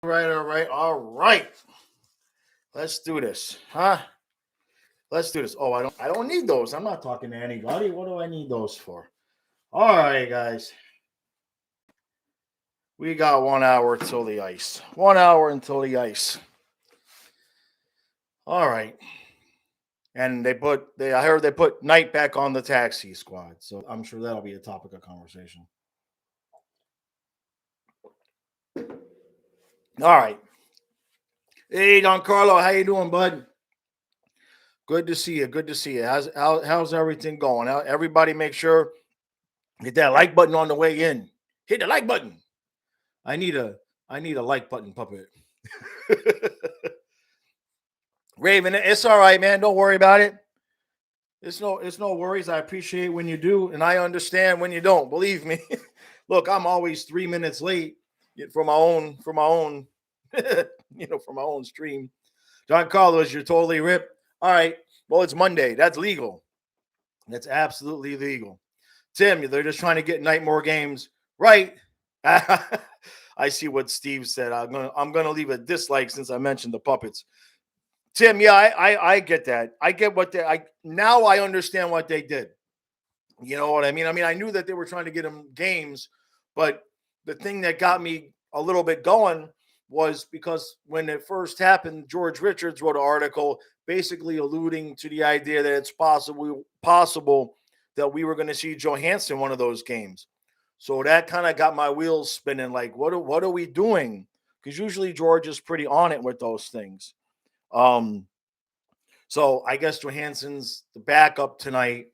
All right. Let's do this, huh? Let's do this. Oh, I don't need those. I'm not talking to anybody. What do I need those for? All right, guys. We got 1 hour until the ice. 1 hour until the ice. All right. And I heard they put Knight back on the taxi squad. So I'm sure that'll be a topic of conversation. All right. Hey, Don Carlo, how you doing, bud? Good to see you. Good to see you. How's everything going? Everybody make sure hit that like button on the way in. Hit the like button. I need a I need a like button puppet. Raven, it's all right, man. Don't worry about it. It's no worries. I appreciate when you do, and I understand when you don't. Believe me. Look, I'm always 3 minutes late for my own for my own stream. John Carlos, you're totally ripped. All right. Well, it's Monday. That's legal. That's absolutely legal. Tim, they're just trying to get night more games. Right. I see what Steve said. I'm gonna leave a dislike since I mentioned the puppets. Tim, yeah, I get that. I get what they I now I understand what they did. You know what I mean? I knew that they were trying to get him games, but the thing that got me a little bit going was because when it first happened, George Richards wrote an article basically alluding to the idea that it's possible that we were going to see Johansson one of those games. So that kind of got my wheels spinning. Like, what are we doing? Because usually George is pretty on it with those things. Um, so I guess Johansson's the backup tonight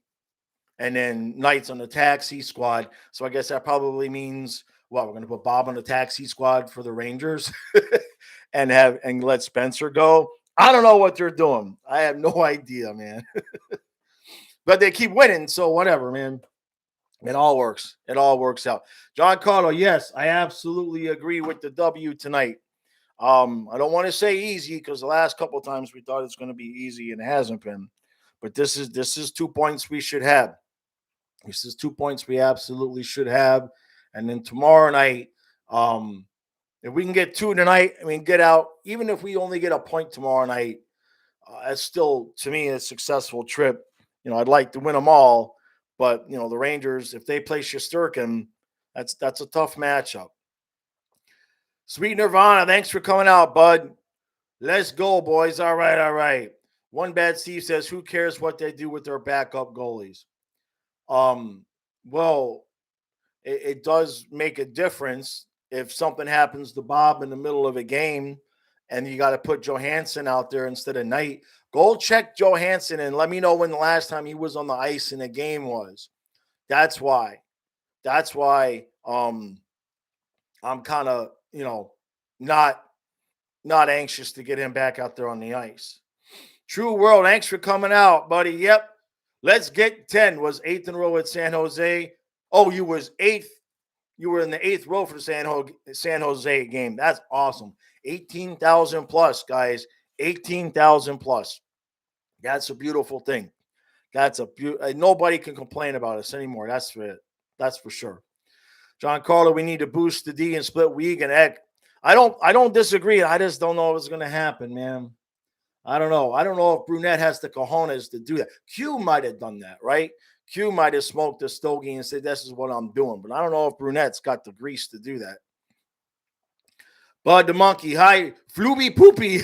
and then Knights on the taxi squad. So I guess that probably means well, we're going to put Bob on the taxi squad for the Rangers and let Spencer go. I don't know what they're doing. I have no idea, man. But they keep winning, so whatever, man. It all works. It all works out. John Carlo, yes, I absolutely agree with the W tonight. I don't want to say easy because the last couple of times we thought it's going to be easy and it hasn't been. But this is 2 points we should have. This is 2 points we absolutely should have. And then tomorrow night, if we can get two tonight, get out. Even if we only get a point tomorrow night, that's still to me a successful trip. I'd like to win them all, but the Rangers, if they play Shesterkin, that's a tough matchup. Sweet Nirvana, thanks for coming out, bud. Let's go, boys. All right, all right. One Bad Steve says, who cares what they do with their backup goalies? Well, it does make a difference if something happens to Bob in the middle of a game and you got to put Johansson out there instead of Knight. Go check Johansson and let me know when the last time he was on the ice in a game was. That's why. That's why I'm kind of, not anxious to get him back out there on the ice. True World, thanks for coming out, buddy. Yep. Let's get 10. Was eighth in a row at San Jose. Oh, you was eighth. You were in the eighth row for the San Jose game. That's awesome. 18,000 plus, guys. 18,000 plus. That's a beautiful thing. Nobody can complain about us anymore. That's for sure. John Carlo, we need to boost the D and split Weeg and Eck. I don't disagree. I just don't know if it's going to happen, man. I don't know. I don't know if Brunette has the cojones to do that. Q might have done that, right? Q might have smoked a stogie and said, this is what I'm doing. But I don't know if Brunette's got the grease to do that. Bud the Monkey, hi, Flooby Poopy.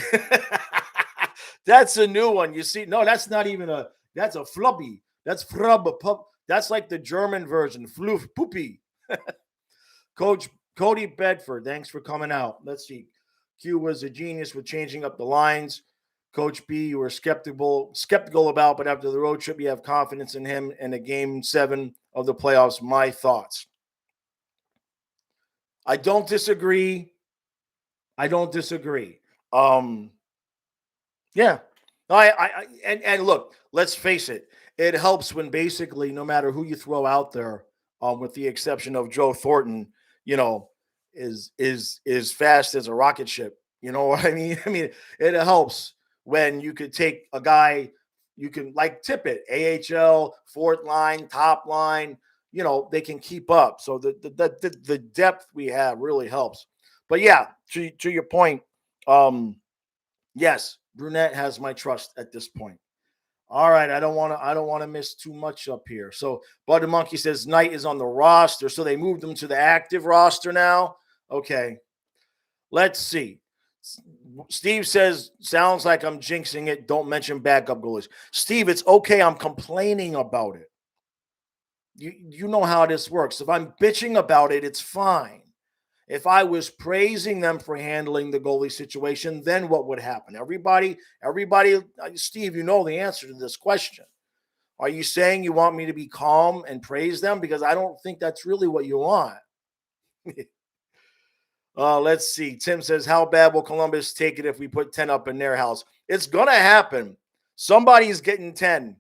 That's a new one. You see, no, that's not even that's a flubby. That's flub. That's like the German version, Floof Poopy. Coach Cody Bedford, thanks for coming out. Let's see. Q was a genius with changing up the lines. Coach B, you were skeptical about, but after the road trip, you have confidence in him in a game 7 of the playoffs. My thoughts. I don't disagree. Yeah. And look, let's face it. It helps when basically no matter who you throw out there, with the exception of Joe Thornton, is fast as a rocket ship. You know what I mean? It helps when you could take a guy, you can like Tippett, AHL, fourth line, top line, they can keep up. So the depth we have really helps. But yeah, to your point, yes, Brunette has my trust at this point. All right, I don't want to miss too much up here. So Bud the Monkey says Knight is on the roster, so they moved him to the active roster now. Okay, let's see. Steve says, sounds like I'm jinxing it. Don't mention backup goalies. Steve, it's okay. I'm complaining about it. You know how this works. If I'm bitching about it, it's fine. If I was praising them for handling the goalie situation, then what would happen? Everybody, Steve, you know the answer to this question. Are you saying you want me to be calm and praise them? Because I don't think that's really what you want. Let's see. Tim says, how bad will Columbus take it if we put 10 up in their house? It's going to happen. Somebody's getting 10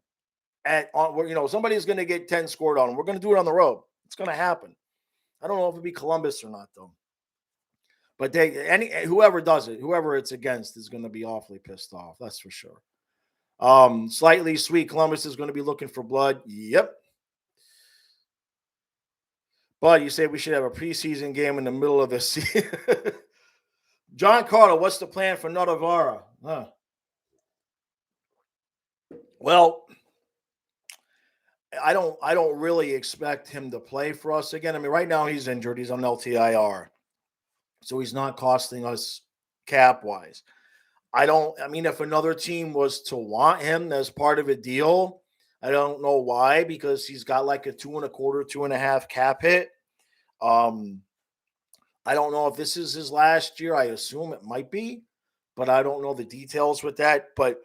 somebody's going to get 10 scored on them. We're going to do it on the road. It's going to happen. I don't know if it'll be Columbus or not, though. But whoever does it, whoever it's against is going to be awfully pissed off. That's for sure. Slightly sweet. Columbus is going to be looking for blood. Yep. But you say we should have a preseason game in the middle of the season. John Carter, what's the plan for Notavara? Well, I don't really expect him to play for us again. I mean, right now he's injured. He's on LTIR. So he's not costing us cap-wise. If another team was to want him as part of a deal, I don't know why, because he's got like a 2.25, 2.5 cap hit. I don't know if this is his last year. I assume it might be, but I don't know the details with that. But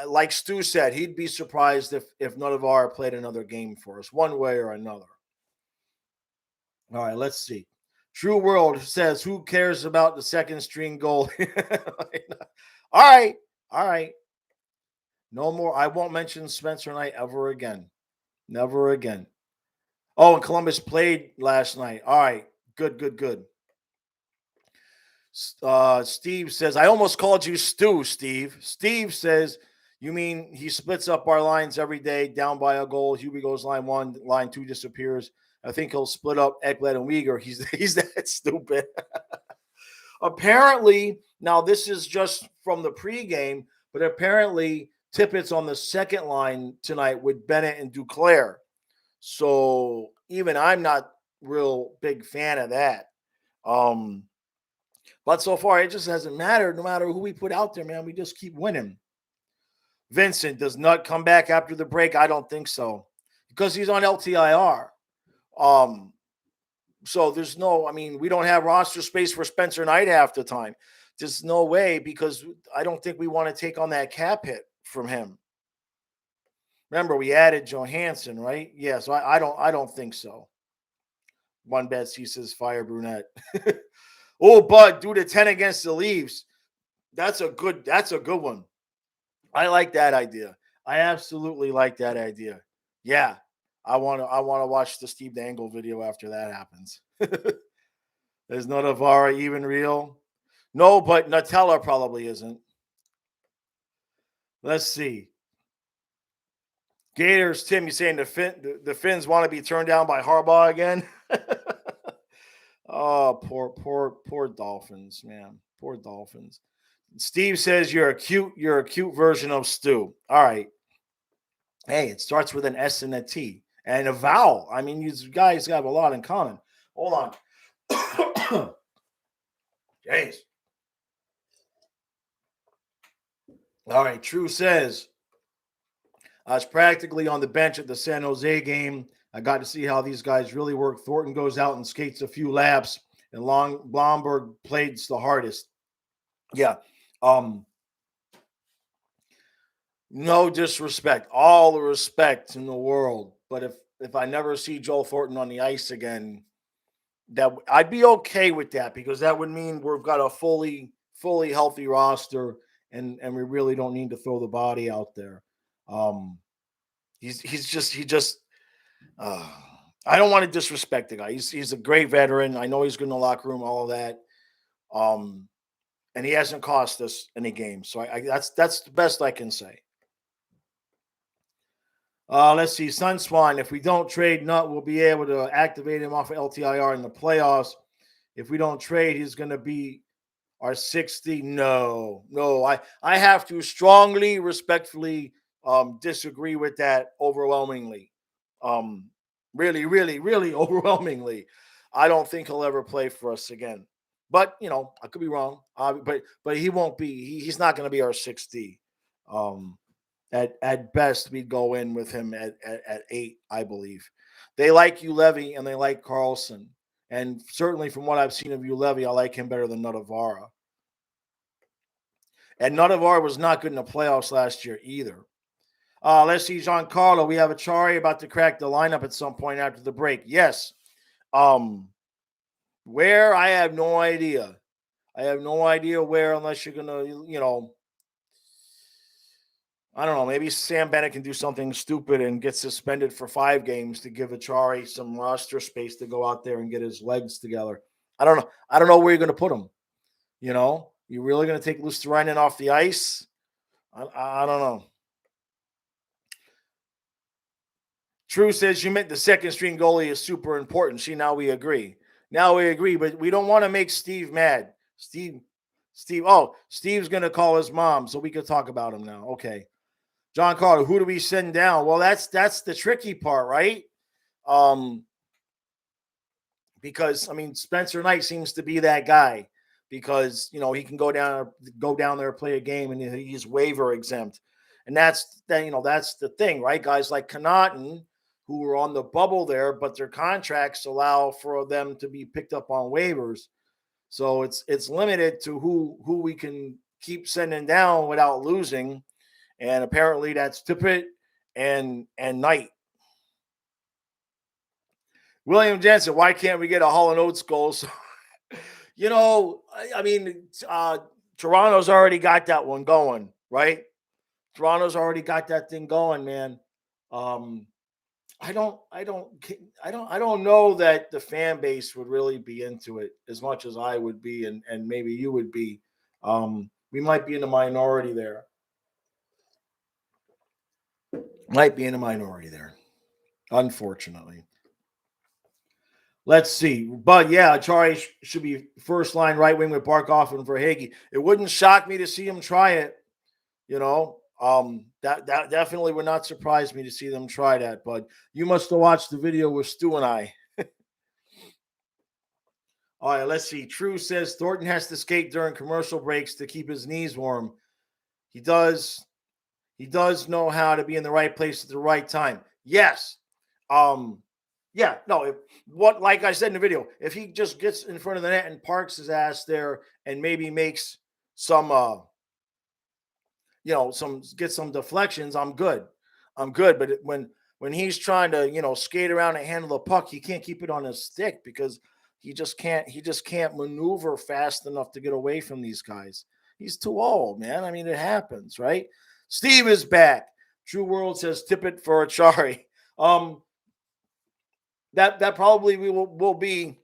like Stu said, he'd be surprised if Notavara played another game for us, one way or another. All right, let's see. True World says, who cares about the second string goal? All right. No more. I won't mention Spencer Knight ever again. Never again. Oh, and Columbus played last night. All right. Good. Steve says, I almost called you Stu, Steve. Steve says, you mean he splits up our lines every day, down by a goal. Hubie goes line 1, line 2 disappears. I think he'll split up Ekblad and Uyghur. He's that stupid. Apparently, now this is just from the pregame, but apparently Tippett's on the second line tonight with Bennett and Duclair. So even I'm not real big fan of that. But so far, it just hasn't mattered. No matter who we put out there, man, we just keep winning. Vincent, does Nutt come back after the break? I don't think so, because he's on LTIR. So there's we don't have roster space for Spencer Knight half the time. There's no way, because I don't think we want to take on that cap hit from him. Remember, we added Johansson, right? Yeah, so I don't think so. One Betsy says fire Brunette. Oh, Bud, do the 10 against the Leafs. That's a good one. I like that idea. I absolutely like that idea. Yeah. I want to watch the Steve Dangle video after that happens. Is Notavara even real? No, but Nutella probably isn't. Let's see. Gators, Tim, you saying the Finns want to be turned down by Harbaugh again? Oh, poor Dolphins, man. Poor Dolphins. Steve says you're a cute version of Stu. All right. Hey, it starts with an S and a T and a vowel. I mean, you guys have a lot in common. Hold on. Jeez. All right. True says, I was practically on the bench at the San Jose game. I got to see how these guys really work. Thornton goes out and skates a few laps, and Blomberg plays the hardest. Yeah. No disrespect, all the respect in the world. But if I never see Joel Thornton on the ice again, that I'd be okay with that, because that would mean we've got a fully healthy roster, and we really don't need to throw the body out there. I don't want to disrespect the guy. He's a great veteran. I know he's good in the locker room, all of that. And he hasn't cost us any games. So that's the best I can say. Let's see. Sunswan, if we don't trade Nutt, we'll be able to activate him off of LTIR in the playoffs. If we don't trade, he's going to be our 60. No, no. I have to strongly, respectfully disagree with that overwhelmingly. Um, really, really, really overwhelmingly. I don't think he'll ever play for us again. But I could be wrong. But he won't be. He's not going to be our 60. Um, at best, we'd go in with him at 8, I believe. They like Levy and they like Carlson. And certainly from what I've seen of Levy, I like him better than Nutavara. And Nutavara was not good in the playoffs last year either. Let's see, Giancarlo. We have Achari about to crack the lineup at some point after the break. Yes. Where? I have no idea. I have no idea where, unless you're going to, I don't know. Maybe Sam Bennett can do something stupid and get suspended for 5 games to give Achari some roster space to go out there and get his legs together. I don't know. I don't know where you're going to put him. You're really going to take Luostarinen off the ice? I don't know. True says you meant the second string goalie is super important. See, now we agree. But we don't want to make Steve mad. Steve. Oh, Steve's going to call his mom, so we could talk about him now. Okay. John Carter, who do we send down? Well, that's the tricky part, right? Because Spencer Knight seems to be that guy because he can go down there, play a game, and he's waiver exempt, and that's the thing, right? Guys like Connaughton, who are on the bubble there, but their contracts allow for them to be picked up on waivers, so it's limited to who we can keep sending down without losing. And apparently that's Tippett and Knight. William Jensen, why can't we get a Hall & Oates goal? So, Toronto's already got that one going, right? Toronto's already got that thing going, man. I don't know that the fan base would really be into it as much as I would be, and maybe you would be. We might be in the minority there. Unfortunately. Let's see. But yeah, Achari should be first line right wing with Barkov and Verhaeghe. It wouldn't shock me to see him try it. That definitely would not surprise me to see them try that. But you must have watched the video with Stu and I. All right, let's see. True says Thornton has to skate during commercial breaks to keep his knees warm. He does know how to be in the right place at the right time. Yes. Like I said in the video, if he just gets in front of the net and parks his ass there and maybe makes some some deflections, I'm good. But when he's trying to, skate around and handle the puck, he can't keep it on his stick because he just can't maneuver fast enough to get away from these guys. He's too old, man. It happens, right? Steve is back. True World says Tippett for Achari. That probably will be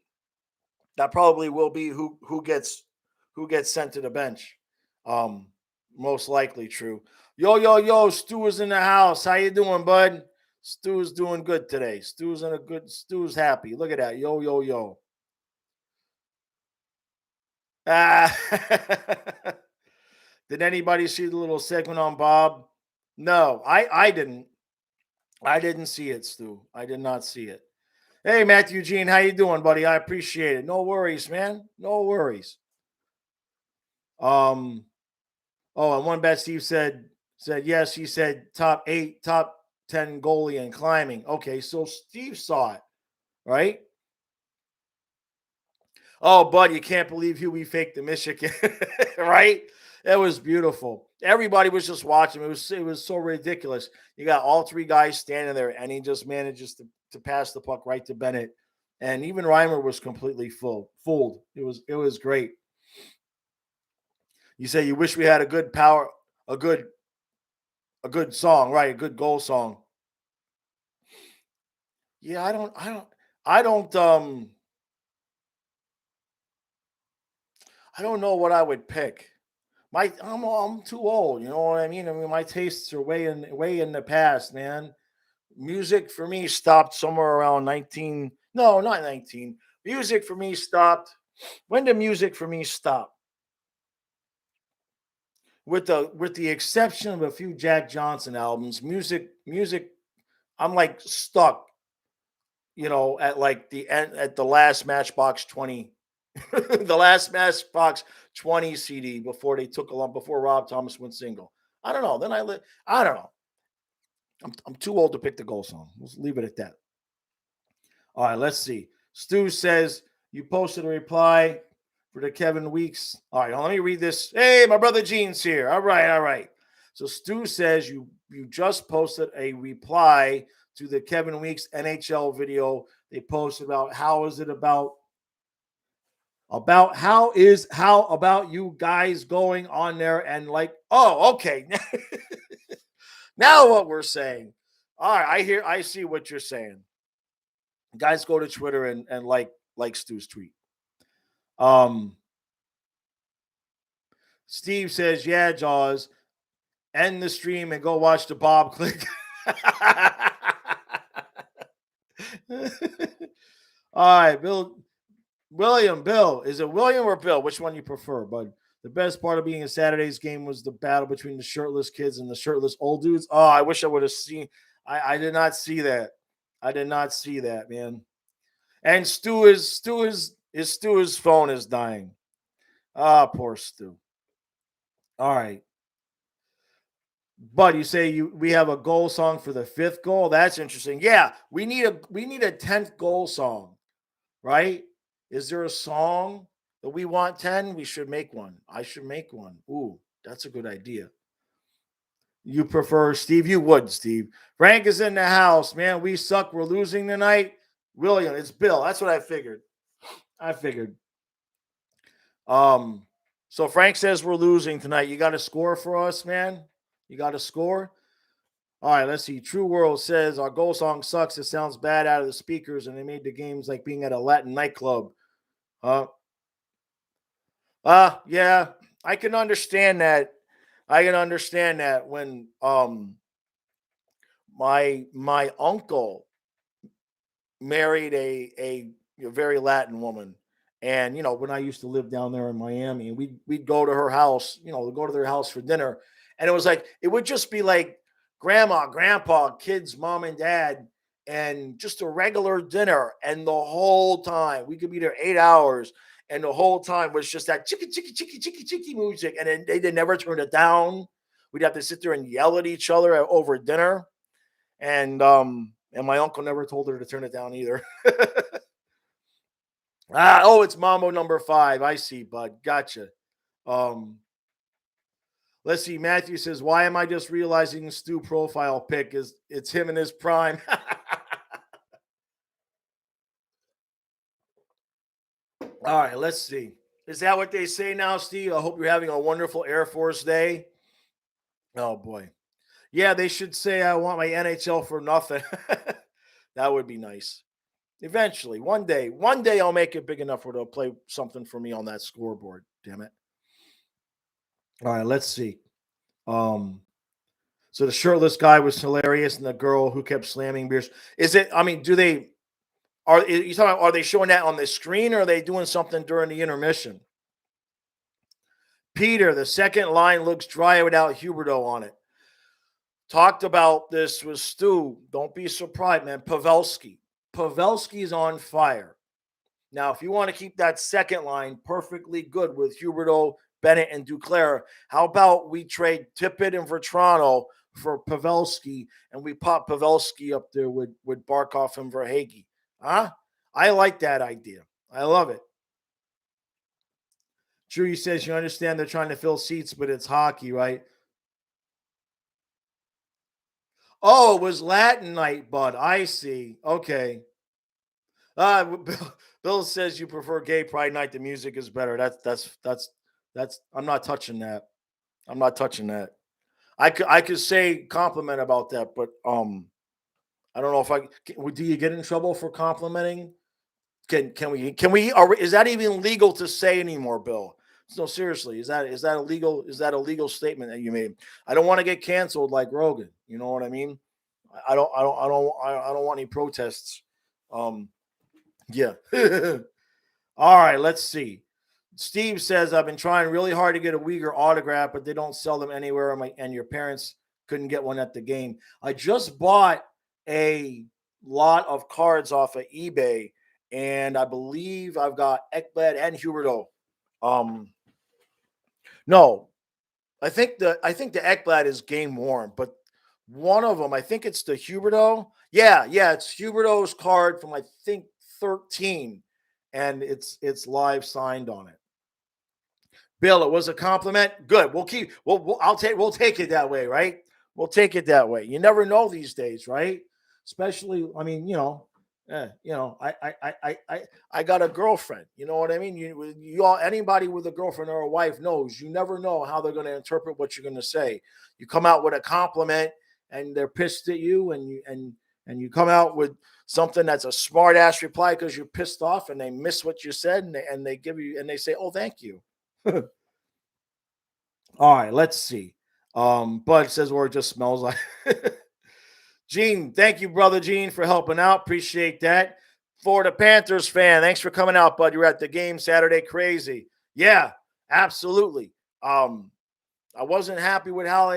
who gets sent to the bench. Most likely true. Yo, Stu is in the house. How you doing, bud? Stu is doing good today. Stu's happy. Look at that. Yo. Did anybody see the little segment on Bob? No, I didn't. I didn't see it, Stu. I did not see it. Hey, Matthew Eugene, how you doing, buddy? I appreciate it. No worries, man. No worries. And one bet Steve said yes. He said top 8, top 10 goalie and climbing. Okay, so Steve saw it, right? Oh, bud, you can't believe who we faked the Michigan, right? It was beautiful. Everybody was just watching. It was so ridiculous. You got all 3 guys standing there, and he just manages to pass the puck right to Bennett. And even Reimer was completely fooled. It was great. You say you wish we had a good song, right? A good goal song. Yeah, I don't know what I would pick. I'm too old, you know what I mean? My tastes are way in the past, man. Music for me stopped somewhere around 19. No, not 19. Music for me stopped When did music for me stop? With the exception of a few Jack Johnson albums, music, I'm like stuck, at like the end at the last Matchbox 20, the last Matchbox 20 CD before they took a lump before Rob Thomas went single. I don't know. I don't know. I'm too old to pick the goal song. Let's leave it at that. All right, let's see. Stu says you posted a reply for the Kevin Weeks. All right, let me read this. Hey, my brother Gene's here. All right, all right. So Stu says you just posted a reply to the Kevin Weeks NHL video they posted about how is it about how about you guys going on there and like, oh, okay. Now what we're saying. All right, I see what you're saying. Guys, go to Twitter and like Stu's tweet. Steve says, yeah, Jaws, end the stream and go watch the Bob click. All right, Bill. Is it William or Bill? Which one you prefer, bud? The best part of being a Saturday's game was the battle between the shirtless kids and the shirtless old dudes. Oh, I wish I would have seen. I did not see that. I did not see that, man. And Stu's phone is dying. Ah, poor Stu. All right. But you say we have a goal song for the 5th goal. That's interesting. Yeah, we need a 10th goal song, right? Is there a song that we want 10? We should make one. I should make one. Ooh, that's a good idea. You prefer Steve? You would, Steve. Frank is in the house, man. We suck. We're losing tonight. William, it's Bill. That's what I figured. So Frank says we're losing tonight. You got a score for us, man? You got a score? All right, let's see. True World says our goal song sucks. It sounds bad out of the speakers, and they made the games like being at a Latin nightclub. Yeah, I can understand that. When my uncle married a very Latin woman. And when I used to live down there in Miami, and we'd go to her house, go to their house for dinner, and it was like it would just be like grandma, grandpa, kids, mom, and dad, and just a regular dinner. And the whole time we could be there 8 hours, and the whole time was just that chicky chicky chicky chicky chicky music, and then they never turned it down. We'd have to sit there and yell at each other over dinner, and my uncle never told her to turn it down either. It's Mambo number 5. I see, bud. Gotcha. Let's see. Matthew says, why am I just realizing Stu profile pic is it's him in his prime? All right, let's see. Is that what they say now, Steve? I hope you're having a wonderful Air Force day. Oh boy. Yeah, they should say I want my NHL for nothing. That would be nice. Eventually, one day I'll make it big enough where they'll play something for me on that scoreboard. Damn it. All right, let's see. So the shirtless guy was hilarious, and the girl who kept slamming beers. Is it? I mean, are you talking about, are they showing that on the screen, or are they doing something during the intermission? Peter, the second line looks dry without Huberto on it. Talked about this with Stu. Don't be surprised, man. Pavelski's on fire. Now, if you want to keep that second line perfectly good with Huberto, Bennett, and Duclair, how about we trade Tippett and Vetrano for Pavelski, and we pop Pavelski up there with Barkov and Verhaeghe? Huh? I like that idea. I love it. Drew says you understand they're trying to fill seats, but it's hockey, right? Oh, it was Latin night, bud. I see. Okay. Bill says you prefer gay pride night. The music is better. That's. I'm not touching that. I could say compliment about that, but I don't know if do you get in trouble for complimenting? Can we? Is that even legal to say anymore, Bill? No, seriously, is that a legal statement that you made? I don't want to get canceled like Rogan. You know what I mean? I don't want any protests. Yeah. All right, let's see. Steve says, I've been trying really hard to get a Uyghur autograph, but they don't sell them anywhere. And your parents couldn't get one at the game. I just bought a lot of cards off of eBay, and I believe I've got Ekblad and Huberto. No, I think the Ekblad is game worn, but one of them, I think it's the Huberto. Yeah, it's Huberto's card from I think 13, and it's live signed on it. Bill, it was a compliment. Good. We'll take it that way, right? We'll take it that way. You never know these days, right? Especially, I mean, I got a girlfriend. You know what I mean? You all anybody with a girlfriend or a wife knows you never know how they're going to interpret what you're going to say. You come out with a compliment and they're pissed at you, and you come out with something that's a smart ass reply because you're pissed off and they miss what you said, and they give you and they say, "Oh, thank you." All right, let's see. Bud says, or it just smells like Gene. Thank you, brother Gene, for helping out. Appreciate that. Florida Panthers fan, thanks for coming out, bud. You were at the game Saturday. Crazy. Yeah, absolutely. I wasn't happy with how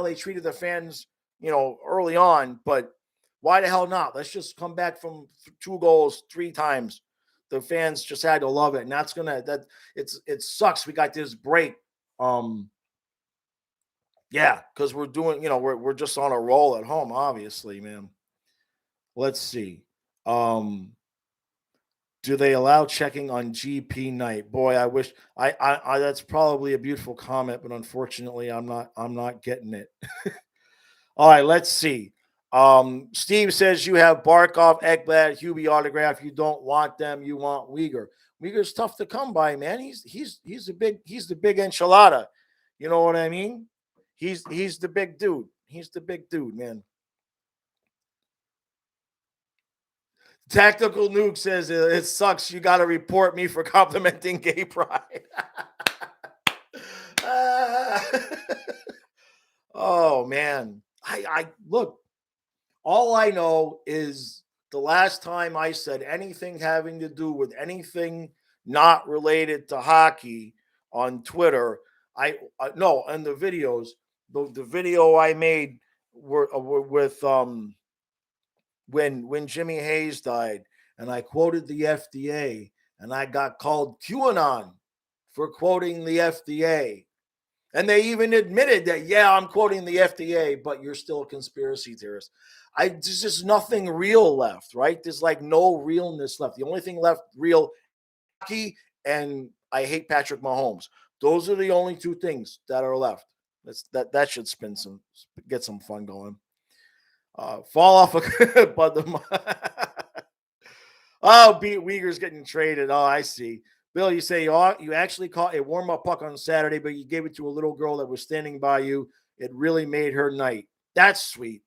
they treated the fans, early on, but why the hell not? Let's just come back from 2 goals 3 times. The fans just had to love it, and it sucks. We got this break. Yeah, because we're doing, we're just on a roll at home, obviously, man. Let's see. Do they allow checking on GP night? Boy, I wish I that's probably a beautiful comment, but unfortunately, I'm not getting it. All right, let's see. Steve says you have Barkov, Ekblad, Hubie autograph. You don't want them. You want Uyghur. Uyghur's tough to come by, man. He's the big enchilada. You know what I mean? He's the big dude. He's the big dude, man. Tactical Nuke says it sucks. You got to report me for complimenting gay pride. Oh man, I look. All I know is the last time I said anything having to do with anything not related to hockey on Twitter, no, and the videos, the video I made were with when Jimmy Hayes died, and I quoted the FDA, and I got called QAnon for quoting the FDA. And they even admitted that, yeah, I'm quoting the FDA, but you're still a conspiracy theorist. There's just nothing real left, right? There's like no realness left. The only thing left real, hockey, and I hate Patrick Mahomes. Those are the only 2 things that are left. That should get some fun going. Fall off a but beat Uyghur's getting traded. Oh, I see. Bill, you say you actually caught a warm-up puck on Saturday, but you gave it to a little girl that was standing by you. It really made her night. That's sweet.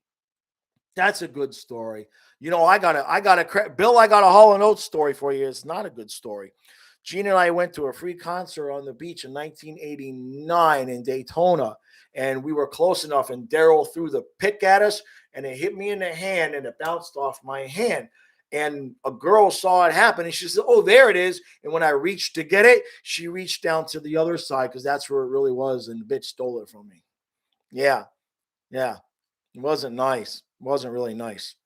That's a good story. Bill, I got a Hall & Oates story for you. It's not a good story. Gene and I went to a free concert on the beach in 1989 in Daytona, and we were close enough, and Daryl threw the pick at us, and it hit me in the hand, and it bounced off my hand. And a girl saw it happen, and she said, "Oh, there it is." And when I reached to get it, she reached down to the other side because that's where it really was, and the bitch stole it from me. Yeah. It wasn't nice. It wasn't really nice.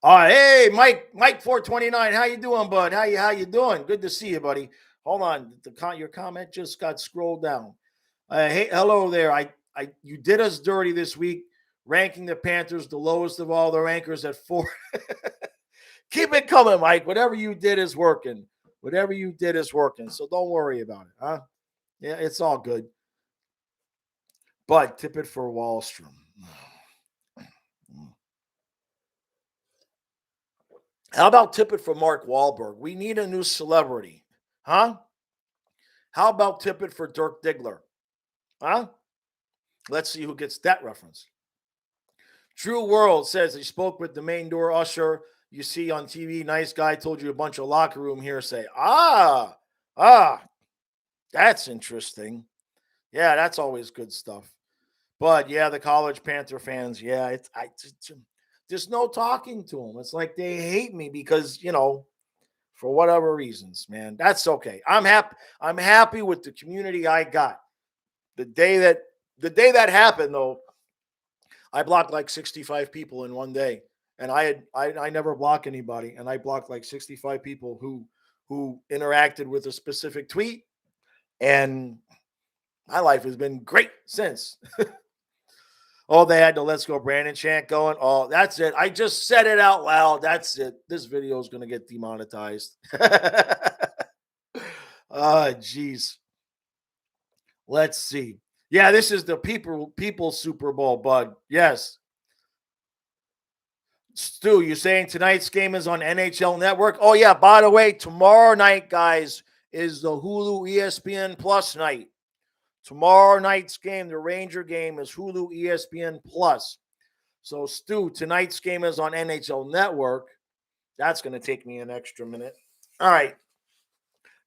All right, hey, Mike 429, how you doing, bud? How you doing? Good to see you, buddy. Hold on, your comment just got scrolled down. Hey, hello there. You did us dirty this week, ranking the Panthers the lowest of all the rankers at 4. Keep it coming, Mike. Whatever you did is working. So don't worry about it, huh? Yeah, it's all good. But tip it for Wallstrom. How about tip it for Mark Wahlberg? We need a new celebrity, huh? How about tip it for Dirk Diggler, huh? Let's see who gets that reference. True World says he spoke with the main door usher you see on TV. Nice guy, told you a bunch of locker room hearsay. That's interesting. Yeah, that's always good stuff. But yeah, the college Panther fans, yeah, there's no talking to them. It's like they hate me because for whatever reasons, man. That's okay. I'm happy. I'm happy with the community I got. The day that happened, though, I blocked like 65 people in one day, and I never block anybody, and I blocked like 65 people who interacted with a specific tweet, and my life has been great since. Oh, they had the "Let's Go Brandon" chant going. Oh, that's it. I just said it out loud. That's it. This video is going to get demonetized. Oh, geez. Let's see. Yeah, this is the people Super Bowl, bud. Yes. Stu, you saying tonight's game is on NHL Network? Oh, yeah. By the way, tomorrow night, guys, is the Hulu ESPN Plus night. Tomorrow night's game, the Ranger game, is Hulu ESPN Plus. So, Stu, tonight's game is on NHL Network. That's going to take me an extra minute. All right.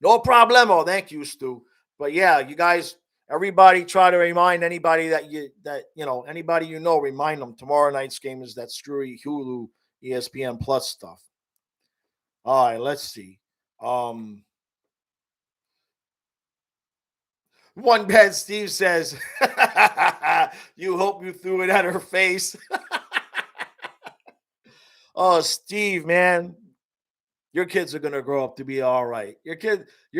No problemo. Thank you, Stu. But yeah, you guys, everybody try to remind anybody anybody remind them tomorrow night's game is that screwy Hulu ESPN Plus stuff. All right, let's see. One bad Steve says, you hope you threw it at her face. Oh, Steve, man. Your kids are gonna grow up to be all right. Your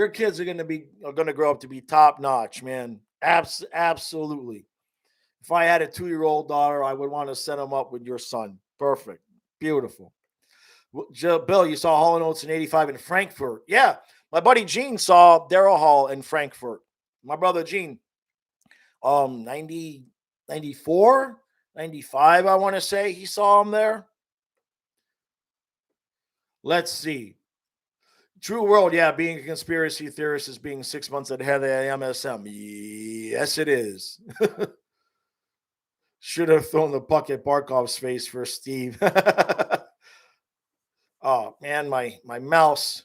kids are gonna grow up to be top notch, man. Absolutely. If I had a 2-year-old daughter, I would want to set them up with your son. Perfect, beautiful. Bill, you saw Hall and Oates in '85 in Frankfurt. Yeah, my buddy Gene saw Daryl Hall in Frankfurt. My brother Gene, 90, 94, 95, I want to say he saw him there. Let's see. True World, yeah, being a conspiracy theorist is being 6 months ahead of the MSM. Yes, it is. Should have thrown the puck at Barkov's face for Steve. Oh man, my mouse.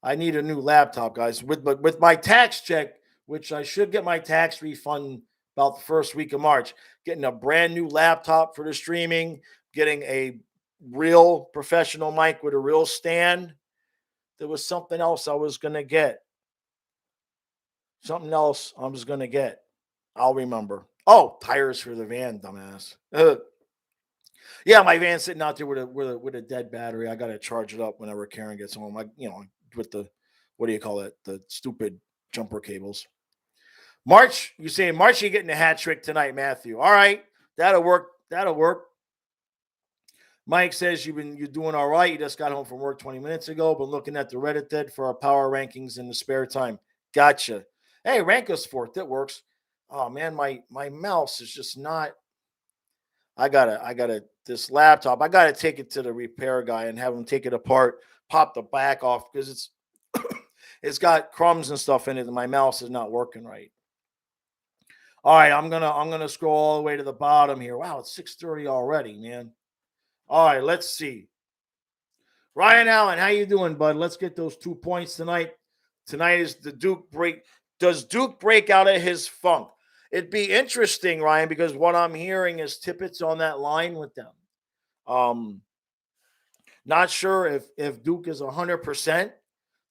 I need a new laptop, guys. With my tax check, which I should get my tax refund about the first week of March, getting a brand new laptop for the streaming, getting a real professional mic with a real stand. There was something else I was going to get. Something else I was going to get. I'll remember. Oh, tires for the van, dumbass. Yeah, my van's sitting out there with a dead battery. I got to charge it up whenever Karen gets home. With the, what do you call it? The stupid jumper cables. March, you saying March, you're getting a hat trick tonight, Matthew. All right. That'll work. Mike says you're doing all right. You just got home from work 20 minutes ago, but looking at the Reddit thread for our power rankings in the spare time. Gotcha. Hey, rank us fourth. That works. Oh man, my mouse is just not. I gotta this laptop. I gotta take it to the repair guy and have him take it apart, pop the back off because it's got crumbs and stuff in it, and my mouse is not working right. All right, I'm gonna scroll all the way to the bottom here. Wow, it's 6:30 already, man. All right, let's see. Ryan Allen, how you doing, bud? Let's get those 2 points tonight. Tonight is the Duke break. Does Duke break out of his funk? It'd be interesting, Ryan, because what I'm hearing is Tippett's on that line with them. Not sure if Duke is 100%.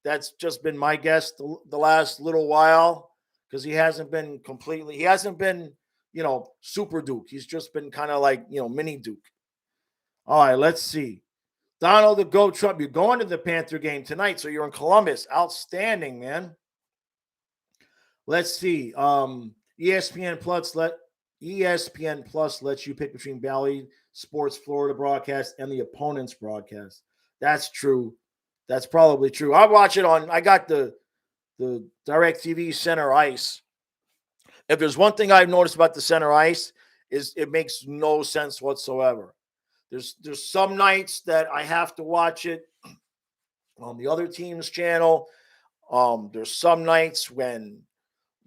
That's just been my guess the last little while because he hasn't been super Duke. He's just been kind of like, mini Duke. All right, let's see. Donald the Goat Trump, you're going to the Panther game tonight, so you're in Columbus. Outstanding, man. Let's see. ESPN Plus lets you pick between Bally Sports Florida broadcast and the opponent's broadcast. That's true. That's probably true. I watch it I got the DirecTV center ice. If there's one thing I've noticed about the center ice is it makes no sense whatsoever. There's some nights that I have to watch it on the other team's channel. There's some nights when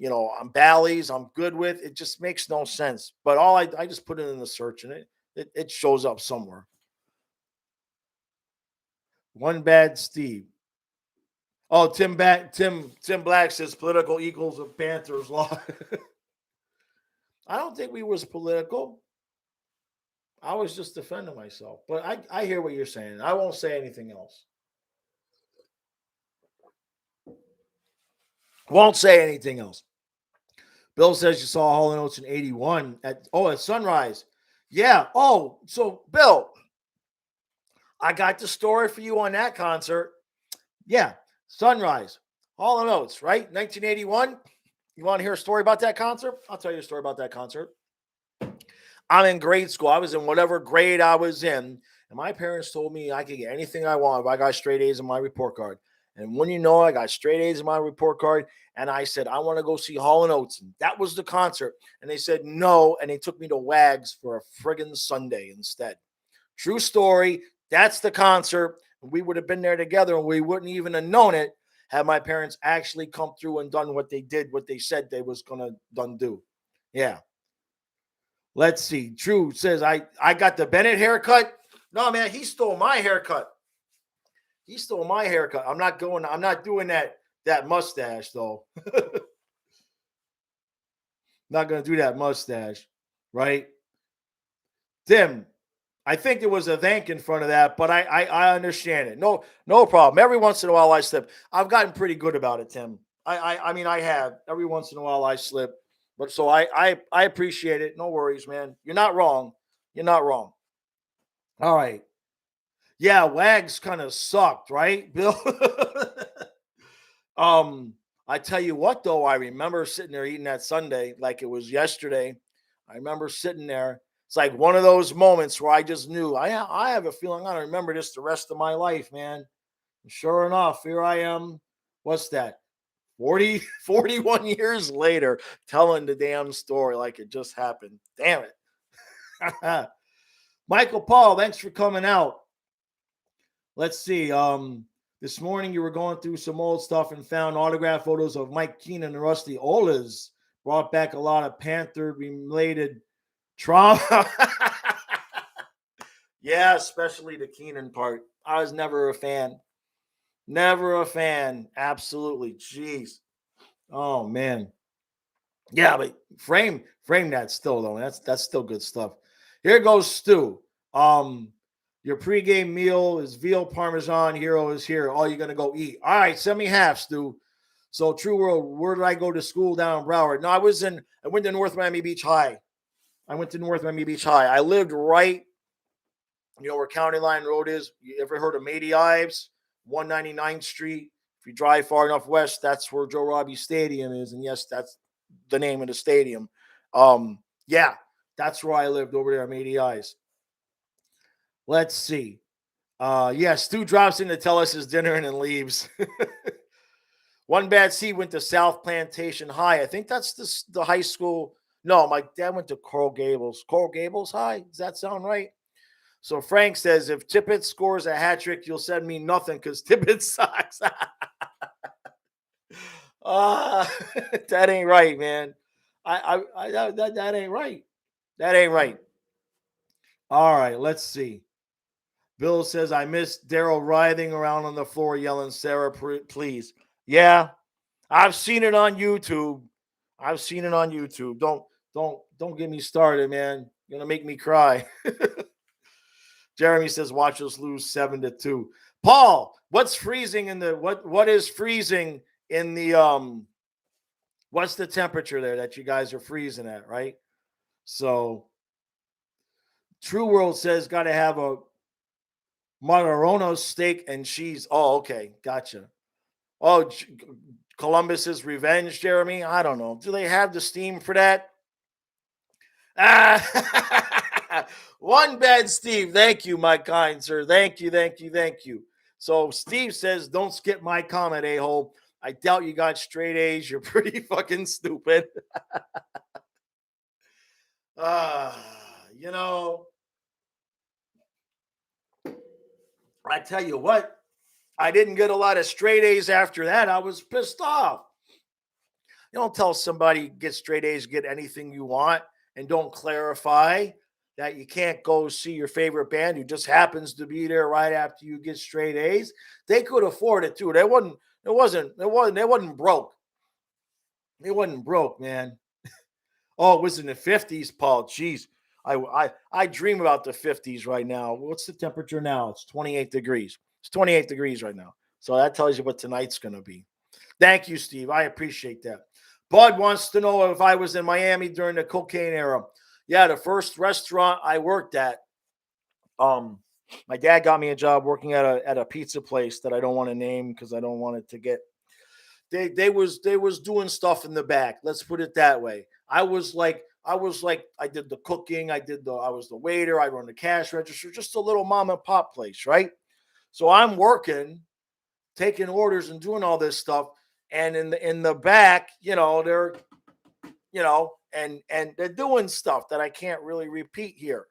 I'm Bally's, I'm good with. It just makes no sense. But I just put it in the search and it shows up somewhere. One bad Steve. Oh, Tim Black says political equals of Panthers law. I don't think we was political. I was just defending myself. But I hear what you're saying. I won't say anything else. Won't say anything else. Bill says you saw Hall & Oates in 81 at Sunrise. Yeah. Oh, so Bill, I got the story for you on that concert. Yeah. Sunrise. Hall & Oates, right? 1981. You want to hear a story about that concert? I'll tell you a story about that concert. I'm in grade school. I was in whatever grade I was in. And my parents told me I could get anything I want if I got straight A's in my report card. And when you know, I got straight A's in my report card. And I said, I want to go see Hall & Oates. And that was the concert. And they said no. And they took me to Wags for a friggin' Sunday instead. True story. That's the concert. We would have been there together and we wouldn't even have known it had my parents actually come through and done what they did, what they said they was going to do. Yeah. Let's see. True says, I got the Bennett haircut. No, man, he stole my haircut. He stole my haircut. I'm not doing that mustache, though. Not going to do that mustache, right? Tim, I think there was a thank in front of that, but I understand it. No problem. Every once in a while I slip. I've gotten pretty good about it, Tim. I mean, I have. Every once in a while I slip. But so I appreciate it. No worries, man. You're not wrong. You're not wrong. All right. Yeah, Wags kind of sucked, right, Bill? I tell you what, though, I remember sitting there eating that Sunday like it was yesterday. I remember sitting there. It's like one of those moments where I just knew I have a feeling I'm gonna remember this the rest of my life, man. And sure enough, here I am. What's that? 41 years later, telling the damn story like it just happened. Damn it. Michael Paul, thanks for coming out. Let's see. This morning you were going through some old stuff and found autograph photos of Mike Keenan and Rusty Olas. Brought back a lot of Panther-related trauma. Yeah, especially the Keenan part. I was never a fan. Never a fan. Absolutely. Jeez. Oh man. Yeah, but frame that still though. That's still good stuff. Here goes Stu. Your pregame meal is veal parmesan. Hero is here. All you're gonna go eat. All right, send me half, Stu. So True World, where did I go to school down in Broward? No, I went to North Miami Beach High. I lived right, where County Line Road is. You ever heard of Mady Ives? 199th Street. If you drive far enough west, that's where Joe Robbie Stadium is. And yes, that's the name of the stadium. Yeah, that's where I lived over there, Mady Ives. Let's see. Yeah, Stu drops in to tell us his dinner and then leaves. One bad seed went to South Plantation High. I think that's the high school. No, my dad went to Coral Gables. Coral Gables High? Does that sound right? So Frank says, if Tippett scores a hat trick, you'll send me nothing because Tippett sucks. That ain't right, man. That ain't right. That ain't right. All right, let's see. Bill says, I miss Daryl writhing around on the floor yelling, Sarah, please. Yeah, I've seen it on YouTube. Don't get me started, man. You're gonna make me cry. Jeremy says, watch us lose 7-2. Paul, what's freezing in the what is freezing in the what's the temperature there that you guys are freezing at, right? So True World says gotta have a Marrone steak and cheese. Oh, okay, gotcha. Oh, Columbus's revenge, Jeremy. I don't know. Do they have the steam for that? One bad Steve. Thank you, my kind sir. Thank you. So Steve says, don't skip my comment, a-hole. I doubt you got straight A's. You're pretty fucking stupid. You know, I tell you what, I didn't get a lot of straight A's after that. I was pissed off. You don't tell somebody get straight A's, get anything you want, and don't clarify that you can't go see your favorite band who just happens to be there right after you get straight A's. They could afford it too. They wasn't broke. They wasn't broke, man. Oh, it was in the 50s, Paul. Jeez. I dream about the 50s right now. What's the temperature now? It's 28 degrees. It's 28 degrees right now. So that tells you what tonight's going to be. Thank you, Steve. I appreciate that. Bud wants to know if I was in Miami during the cocaine era. Yeah, the first restaurant I worked at, um, my dad got me a job working at a pizza place that I don't want to name because I don't want it to get they was doing stuff in the back. Let's put it that way. I was like I did the cooking, I was the waiter, I run the cash register, just a little mom and pop place, right? So I'm working, taking orders and doing all this stuff. And in the back, they're and they're doing stuff that I can't really repeat here.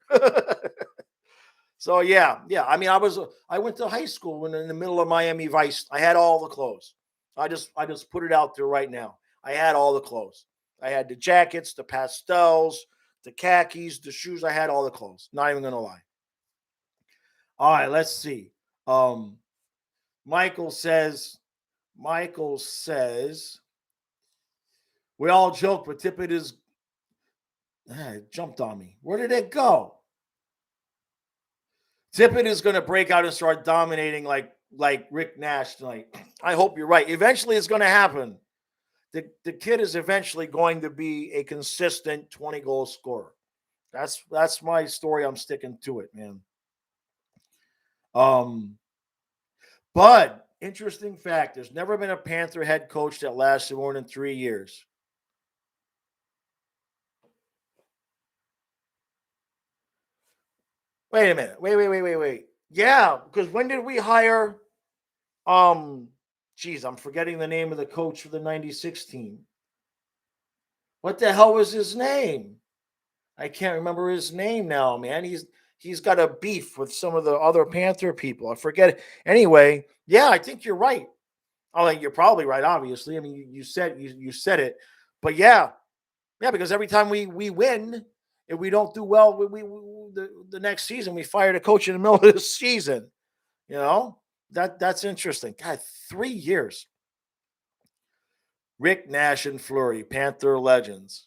So yeah. I mean, I went to high school when in the middle of Miami Vice. I had all the clothes. I just put it out there right now. I had all the clothes. I had the jackets, the pastels, the khakis, the shoes. I had all the clothes. Not even gonna lie. All right, let's see. Um, Michael says. Michael says we all joke, but Tippett is it jumped on me. Where did it go? Tippett is going to break out and start dominating like Rick Nash tonight. I hope you're right. Eventually, it's going to happen. The kid is eventually going to be a consistent 20-goal scorer. That's my story. I'm sticking to it, man. Um, but interesting fact: there's never been a Panther head coach that lasted more than 3 years. Wait a minute. Wait. Yeah, because when did we hire? Geez, I'm forgetting the name of the coach for the '96 team. What the hell was his name? I can't remember his name now, man. He's got a beef with some of the other Panther people. I forget it. Anyway, yeah, I think you're right. Oh, you're probably right. Obviously, I mean, you said it, but yeah, because every time we win, if we don't do well, the next season we fire the coach in the middle of the season. You know that's interesting. God, 3 years. Rick Nash and Fleury, Panther legends.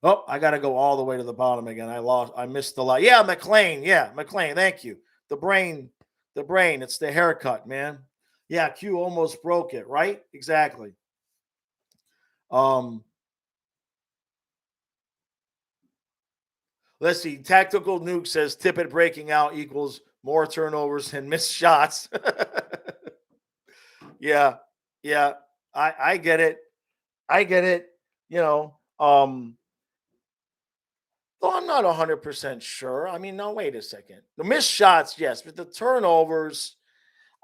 Oh, I got to go all the way to the bottom again. I missed the lot. Yeah, McLean. Yeah, McLean. Thank you. The brain. It's the haircut, man. Yeah, Q almost broke it, right? Exactly. Um, let's see. Tactical Nuke says Tippett breaking out equals more turnovers and missed shots. Yeah, yeah. I get it. I get it. You know, well, I'm not 100% sure. I mean, no, wait a second. The missed shots, yes, but the turnovers,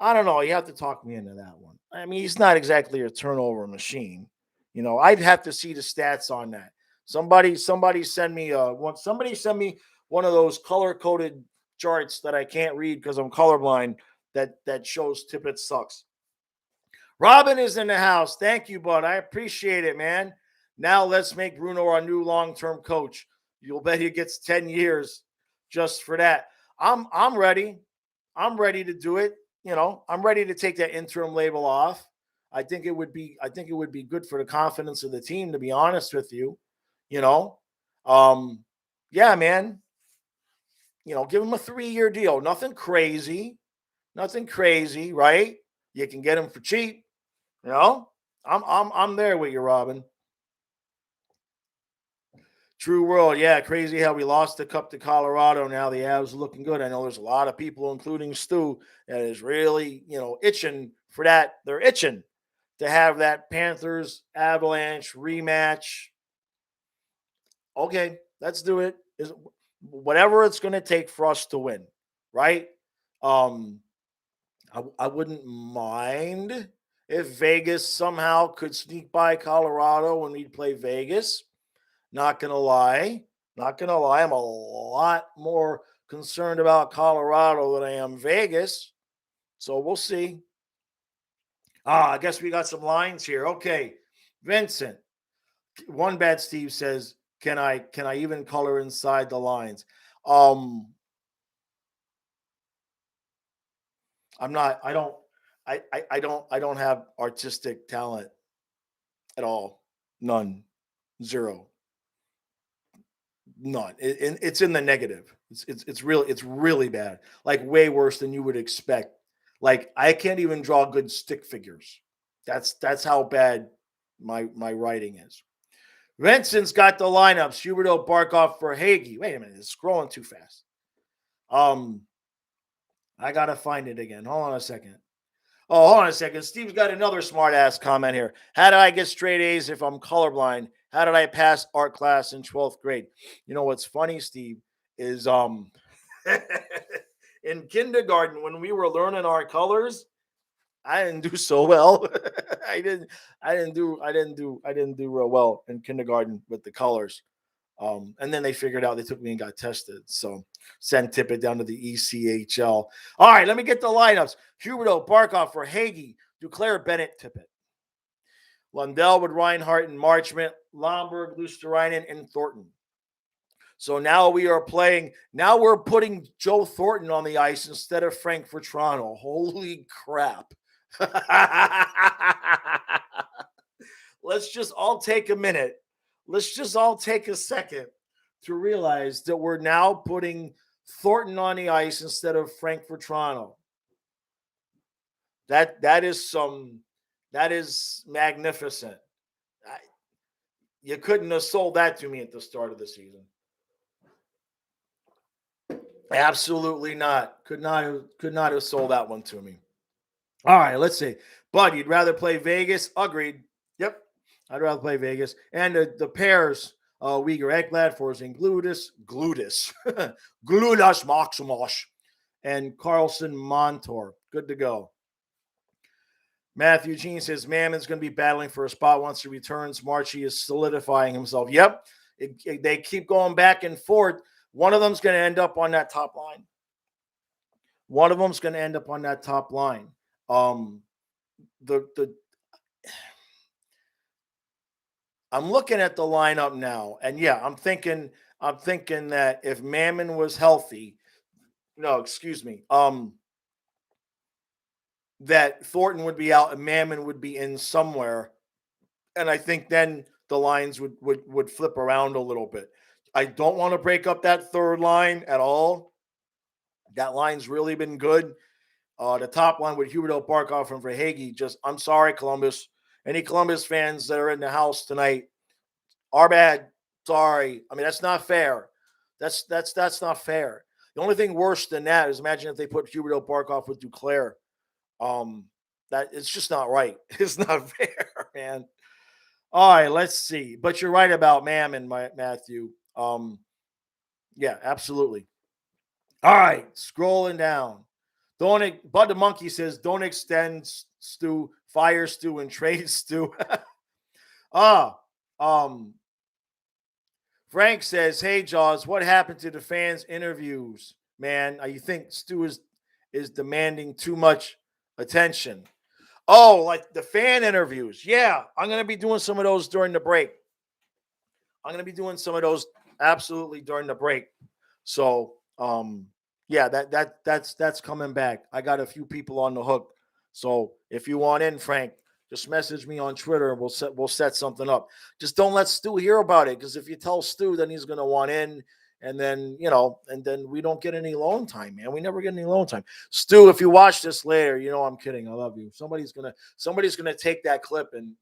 I don't know. You have to talk me into that one. I mean, he's not exactly a turnover machine. I'd have to see the stats on that. Somebody send me somebody send me one of those color coded charts that I can't read because I'm colorblind that shows Tippett sucks. Robin is in the house. Thank you, bud. I appreciate it, man. Now let's make Bruno our new long-term coach. You'll bet he gets 10 years just for that. I'm ready. I'm ready to do it. I'm ready to take that interim label off. I think it would be good for the confidence of the team, to be honest with you. You know. Um, yeah, man. Give him a 3-year deal. Nothing crazy. Nothing crazy, right? You can get him for cheap. You know, I'm there with you, Robin. True world, yeah, crazy how we lost the cup to Colorado. Now the Avs are looking good. I know there's a lot of people, including Stu, that is really itching for that. They're itching to have that Panthers Avalanche rematch. Okay, let's do it. Is whatever it's going to take for us to win, right? Um, I wouldn't mind if Vegas somehow could sneak by Colorado when we play Vegas. Not gonna lie. Not gonna lie. I'm a lot more concerned about Colorado than I am Vegas. So we'll see. I guess we got some lines here. Okay. Vincent. One bad Steve says, can I even color inside the lines? I'm not, I don't have artistic talent at all. None. Zero. None. It's in the negative. It's really bad. Like way worse than you would expect. Like I can't even draw good stick figures. That's how bad my writing is. Vincent's got the lineups. Huberdeau, Barkov for Hagee. Wait a minute, it's scrolling too fast. I gotta find it again. Hold on a second. Oh, hold on a second. Steve's got another smart ass comment here. How did I get straight A's if I'm colorblind? How did I pass art class in 12th grade? You know what's funny, Steve, is in kindergarten when we were learning our colors, I didn't do so well. I didn't do real well in kindergarten with the colors. And then they figured out, they took me and got tested. So send Tippett down to the ECHL. All right, let me get the lineups. Huberdeau, Barkov for Hagee, Duclair, Bennett, Tippett. Lundell with Reinhardt and Marchment, Lomberg, Luosterainen, and Thornton. So now we're putting Joe Thornton on the ice instead of Frank Vetrano. Holy crap. Let's just all take a minute. Let's just all take a second to realize that we're now putting Thornton on the ice instead of Frank Vetrano. That is magnificent. You couldn't have sold that to me at the start of the season. Absolutely not. Could not have sold that one to me. All right, let's see. Bud, you'd rather play Vegas? Agreed. Yep. I'd rather play Vegas. And the pairs, Uyghur Ekblad, Forsing Glutis, Gludas Maximus, and Carlson Montour. Good to go. Matthew Jean says Mammon's going to be battling for a spot once he returns. Marchie is solidifying himself. Yep. They keep going back and forth. One of them's going to end up on that top line. I'm looking at the lineup now, and yeah, I'm thinking that if Mammon was healthy, that Thornton would be out and Mammon would be in somewhere, and I think then the lines would flip around a little bit. I don't want to break up that third line at all. That line's really been good. The top line with Huberdeau, Barkov, and Verhaeghe. I'm sorry, Columbus. Any Columbus fans that are in the house tonight, our bad. Sorry. I mean, that's not fair. That's not fair. The only thing worse than that is imagine if they put Huberdeau, Barkov with Duclair. That it's just not right. It's not fair, man. All right, let's see. But you're right about Mammon, Matthew. Yeah, absolutely. All right, scrolling down. Bud the Monkey says, don't extend Stu, fire Stu, and trade Stu. Frank says, hey, Jaws, what happened to the fans' interviews, man? You think Stu is demanding too much attention? Oh, like the fan interviews. Yeah, I'm going to be doing some of those during the break. Absolutely during the break. So, yeah, that's coming back. I got a few people on the hook. So if you want in, Frank, just message me on Twitter and we'll set something up. Just don't let Stu hear about it, because if you tell Stu, then he's gonna want in, and then we don't get any alone time, man. We never get any alone time. Stu, if you watch this later, I'm kidding. I love you. Somebody's gonna take that clip and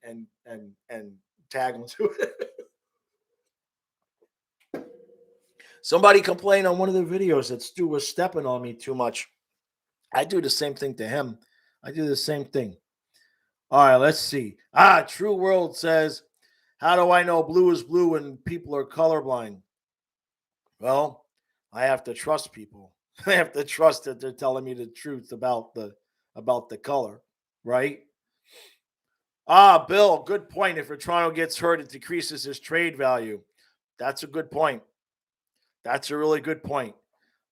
tag him to it. Somebody complained on one of the videos that Stu was stepping on me too much. I do the same thing to him. I do the same thing. All right, let's see. True World says, how do I know blue is blue when people are colorblind? Well, I have to trust people. I have to trust that they're telling me the truth about the color, right? Bill, good point. If Toronto gets hurt, it decreases his trade value. That's a good point. That's a really good point.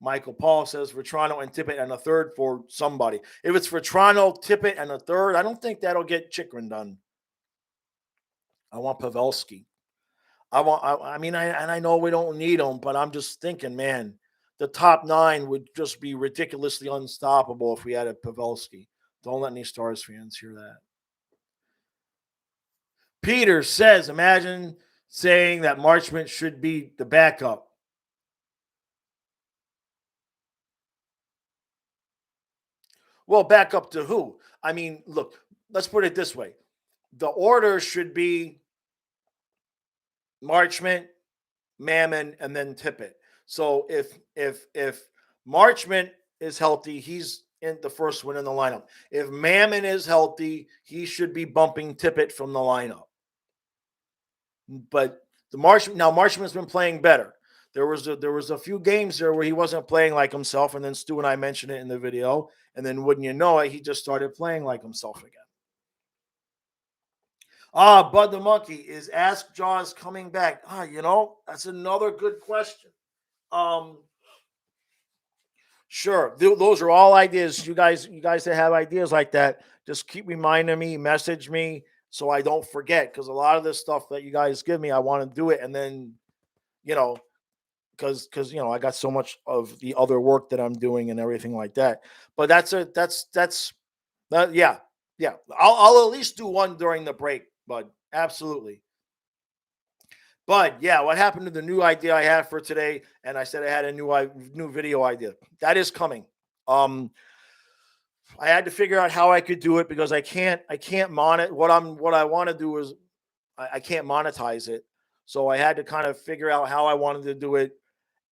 Michael Paul says Vetrano and Tippett and a third for somebody. If it's Vetrano, Tippett, and a third, I don't think that'll get Chychrun done. I want Pavelski. I know we don't need him, but I'm just thinking, man, the top 9 would just be ridiculously unstoppable if we had a Pavelski. Don't let any Stars fans hear that. Peter says, imagine saying that Marchment should be the backup. Well, back up to who? I mean, look, let's put it this way. The order should be Marchment, Mammon, and then Tippett. So if Marchment is healthy, he's in the first one in the lineup. If Mammon is healthy, he should be bumping Tippett from the lineup. But Marchman's been playing better. There was a few games there where he wasn't playing like himself, and then Stu and I mentioned it in the video, and then wouldn't you know it, he just started playing like himself again. Bud the Monkey, is Ask Jaws coming back? That's another good question. Sure, those are all ideas. You guys that have ideas like that, just keep reminding me, message me, so I don't forget. Because a lot of this stuff that you guys give me, I want to do it, and then, because I got so much of the other work that I'm doing and everything like that. But yeah. I'll at least do one during the break, bud. Absolutely. But yeah, what happened to the new idea I had for today? And I said I had a new video idea that is coming. I had to figure out how I could do it because I can't monitor what I want to do is I can't monetize it. So I had to kind of figure out how I wanted to do it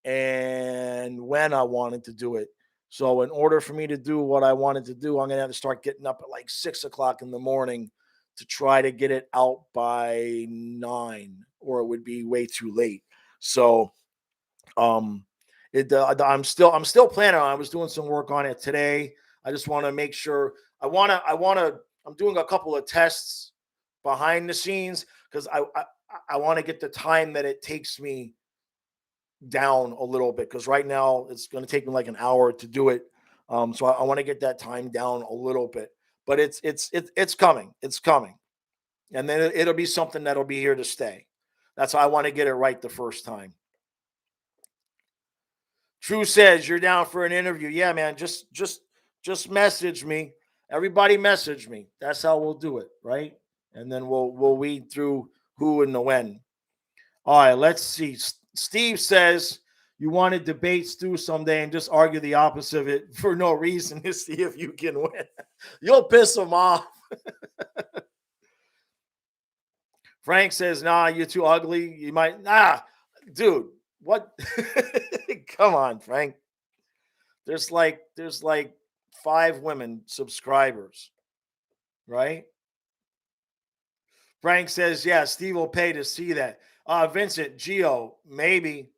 and when I wanted to do it. So in order for me to do what I wanted to do, I'm gonna have to start getting up at like 6:00 in the morning to try to get it out by 9, or it would be way too late. So I'm still planning on. I was doing some work on it today. I just want to make sure. I'm doing a couple of tests behind the scenes because I want to get the time that it takes me down a little bit, because right now it's going to take me like an hour to do it. So I want to get that time down a little bit, but it's coming. It's coming. And then it'll be something that'll be here to stay. That's why I want to get it right the first time. True says you're down for an interview. Yeah, man. Just message me. Everybody message me. That's how we'll do it, right? And then we'll weed through who and the when. All right, let's see. Steve says you want to debate Stu someday and just argue the opposite of it for no reason to see if you can win. You'll piss him off. Frank says, nah, you're too ugly. You might, dude, what? Come on, Frank. There's like 5 women subscribers, right? Frank says, yeah, Steve will pay to see that. Vincent, Gio, maybe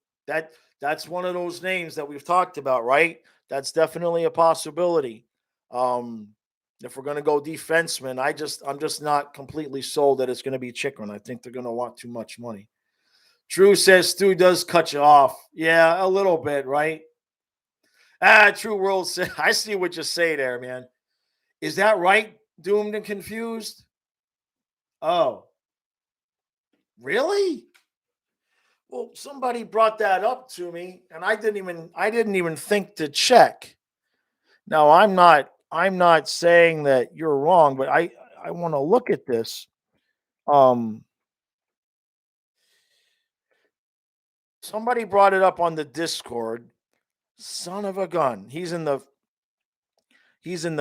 that's one of those names that we've talked about, right? That's definitely a possibility. If we're going to go defenseman, I'm just not completely sold that it's going to be Chikrin. I think they're going to want too much money. True says Stu does cut you off. Yeah, a little bit, right? True World says, I see what you say there, man. Is that right? Doomed and confused? Oh, really? Well, somebody brought that up to me, and I didn't even think to check. Now, I'm not saying that you're wrong, but I want to look at this. Somebody brought it up on the Discord. Son of a gun. He's in the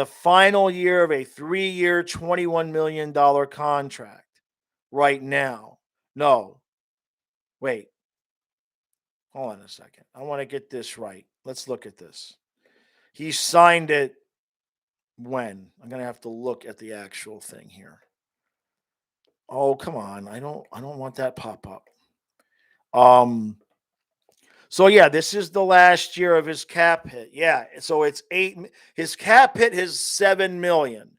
final year of a 3-year, $21 million contract right now. No. Wait. Hold on a second. I want to get this right. Let's look at this. He signed it when? I'm going to have to look at the actual thing here. Oh, come on. I don't want that pop up. So yeah, this is the last year of his cap hit. Yeah, so it's 8. His cap hit is $7 million.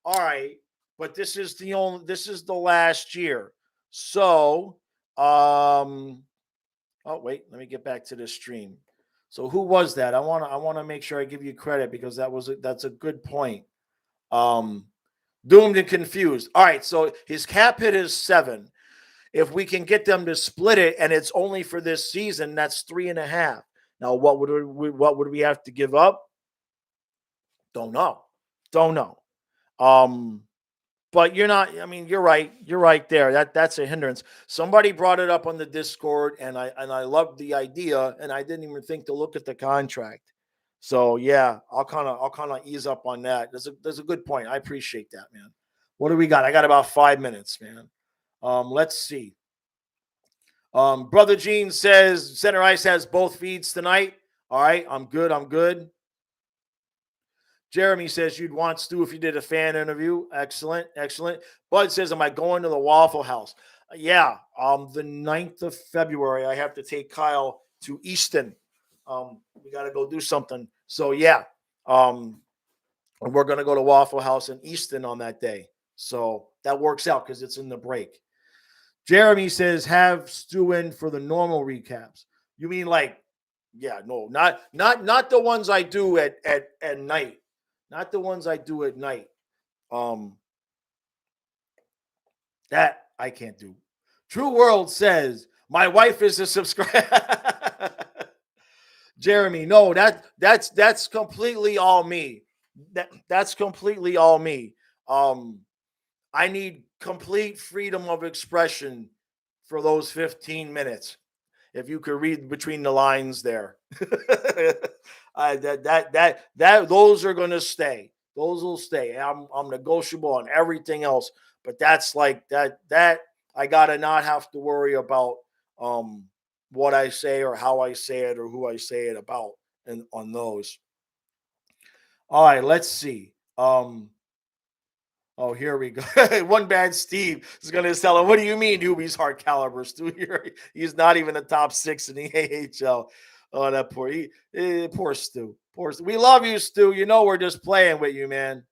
All right, but this is the last year. So, oh wait, let me get back to this stream. So who was that? I want to make sure I give you credit because that's a good point. Doomed and confused. All right, so his cap hit is 7. If we can get them to split it and it's only for this season, that's 3.5. Now, what would we have to give up? Don't know. But you're not. I mean, you're right. You're right there. That's a hindrance. Somebody brought it up on the Discord, and I loved the idea, and I didn't even think to look at the contract. So yeah, I'll kind of ease up on that. There's a good point. I appreciate that, man. What do we got? I got about 5 minutes, man. Let's see. Brother Gene says Center Ice has both feeds tonight. All right, I'm good. I'm good. Jeremy says you'd want Stu if you did a fan interview. Excellent, excellent. Bud says, am I going to the Waffle House? Yeah, the 9th of February, I have to take Kyle to Easton. We got to go do something. So, yeah, we're going to go to Waffle House in Easton on that day. So that works out because it's in the break. Jeremy says, have Stu in for the normal recaps. You mean like, yeah, no, not the ones I do at night. Not the ones I do at night. That I can't do. True World says, my wife is a subscriber. Jeremy, no, that's completely all me. That's completely all me. I need complete freedom of expression for those 15 minutes. If you could read between the lines there. Those are going to stay. Those will stay. I'm negotiable on everything else, but that's like that I got to not have to worry about what I say or how I say it or who I say it about and on those. All right, let's see. Oh, here we go. One bad Steve is going to tell him, what do you mean Newbie's hard caliber? Stu here. He's not even the top 6 in the AHL. Oh, that poor Stu. Poor Stu. We love you, Stu. You know we're just playing with you, man.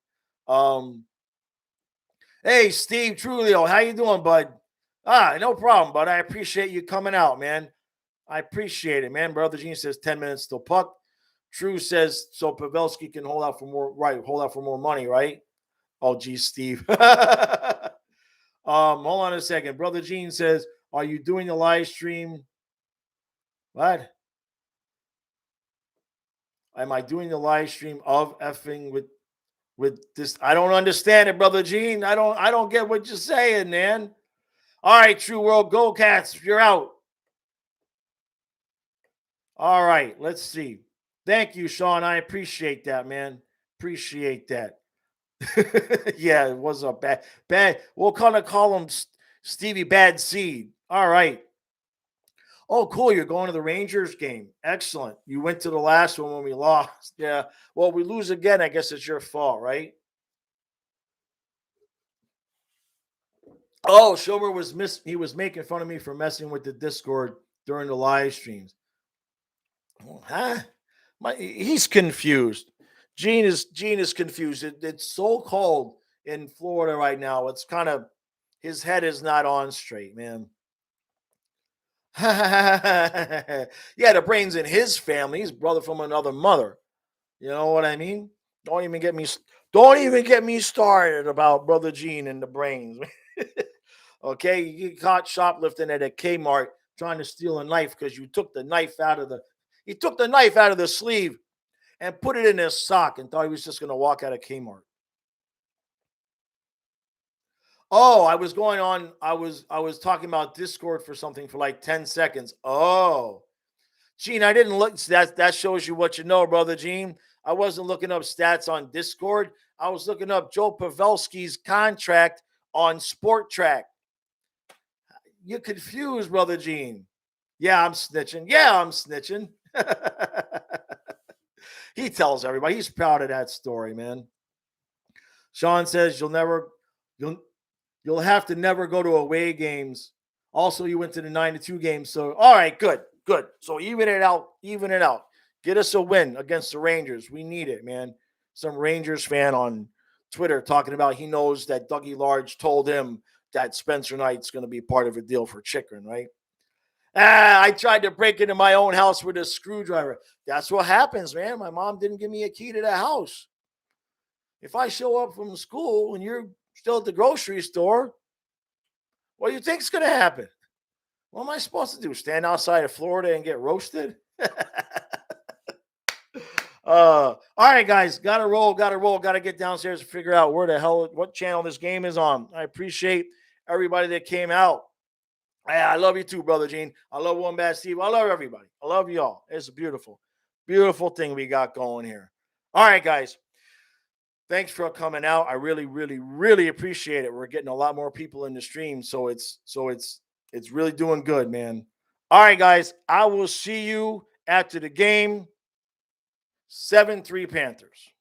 Hey, Steve Trulio, how you doing, bud? No problem, bud. I appreciate you coming out, man. I appreciate it, man. Brother Gene says 10 minutes till puck. True says so Pavelski can hold out for more, right? Hold out for more money, right? Oh, geez, Steve. Hold on a second. Brother Gene says, are you doing the live stream? What? Am I doing the live stream of effing with this? I don't understand it, Brother Gene. I don't get what you're saying, man. All right, True World, go Cats. You're out. All right, let's see. Thank you, Sean. I appreciate that, man. Appreciate that. Yeah, it was a bad. We'll kind of call him Stevie Bad Seed. All right. Oh, cool. You're going to the Rangers game. Excellent. You went to the last one when we lost. Yeah. Well, we lose again. I guess it's your fault, right? Oh, Shomer was he was making fun of me for messing with the Discord during the live streams. Huh? He's confused. Gene is confused. It's so cold in Florida right now. It's kind of his head is not on straight, man. Yeah, the brains in his family. He's brother from another mother. You know what I mean? Don't even get me started about Brother Gene and the brains. Okay, you get caught shoplifting at a Kmart trying to steal a knife because you took the knife out of the sleeve and put it in his sock and thought he was just going to walk out of Kmart. Oh, I was talking about Discord for something for like 10 seconds. Oh. Gene, I didn't look. That shows you what you know, Brother Gene. I wasn't looking up stats on Discord. I was looking up Joe Pavelski's contract on Sport Track. You're confused, Brother Gene. Yeah, I'm snitching. He tells everybody. He's proud of that story, man. Sean says you'll have to never go to away games. Also, you went to the 9-2 game. So, all right, good. So even it out. Get us a win against the Rangers. We need it, man. Some Rangers fan on Twitter talking about he knows that Dougie Large told him that Spencer Knight's going to be part of a deal for Chikrin, right? I tried to break into my own house with a screwdriver. That's what happens, man. My mom didn't give me a key to the house. If I show up from school and you're still at the grocery store, what do you think is going to happen? What am I supposed to do? Stand outside of Florida and get roasted? All right, guys. Gotta roll. Gotta get downstairs and figure out what channel this game is on. I appreciate everybody that came out. I love you too, Brother Gene. I love One Bad Steve. I love everybody. I love you all. It's a beautiful, beautiful thing we got going here. All right, guys. thanks for coming out. I really, really, really appreciate it. We're getting a lot more people in the stream, so it's really doing good, man. All right, guys. I will see you after the game. 7-3 Panthers.